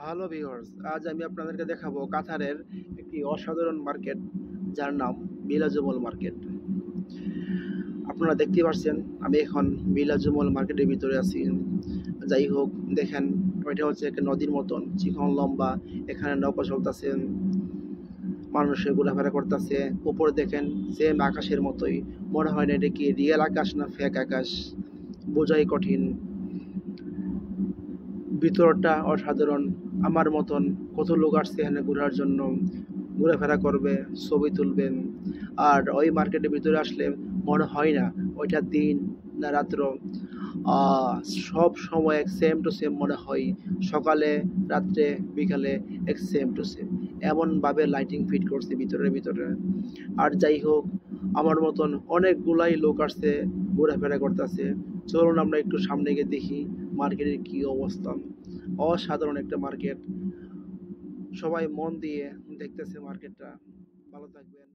Hello viewers, আজ আমি আপনাদেরকে দেখাবো কাতারের একটি অসাধারণ মার্কেট যার নাম বিলাজুমল মার্কেট। আপনারা দেখতে পাচ্ছেন আমি এখন বিলাজুমল মার্কেটের ভিতরে আছি। যাই হোক, দেখেন ওইটা হচ্ছে একটা নদীর মতন চিকন লম্বা। এখানে নৌকা চলতেছে, মানুষে ঘোরাফেরা করতেছে। উপরে দেখেন সেম আকাশের মতোই, মনে হয় না এটা কি রিয়েল আকাশ না ফেক আকাশ, বোঝাই কঠিন। ভিতরটা অসাধারণ। আমার মতন কত লোক আসছে এখানে ঘোরার জন্য, ঘোরাফেরা করবে, ছবি তুলবেন। আর ওই মার্কেটের ভিতরে আসলে মনে হয় না ওইটা দিন না রাত্র, আহ, সব সময় এক সেম টু সেম মনে হয়। সকালে, রাত্রে, বিকালে এক সেম টু সেম এমনভাবে লাইটিং ফিট করছে ভিতরে। আর যাই হোক, আমার মতন অনেকগুলাই লোক আসছে, ঘোরাফেরা করতেছে। চলুন আমরা একটু সামনে গিয়ে দেখি মার্কেটের কি অবস্থা। অসাধারণ একটা মার্কেট, সবাই মন দিয়ে দেখতেছে মার্কেটটা। ভালো থাকবেন।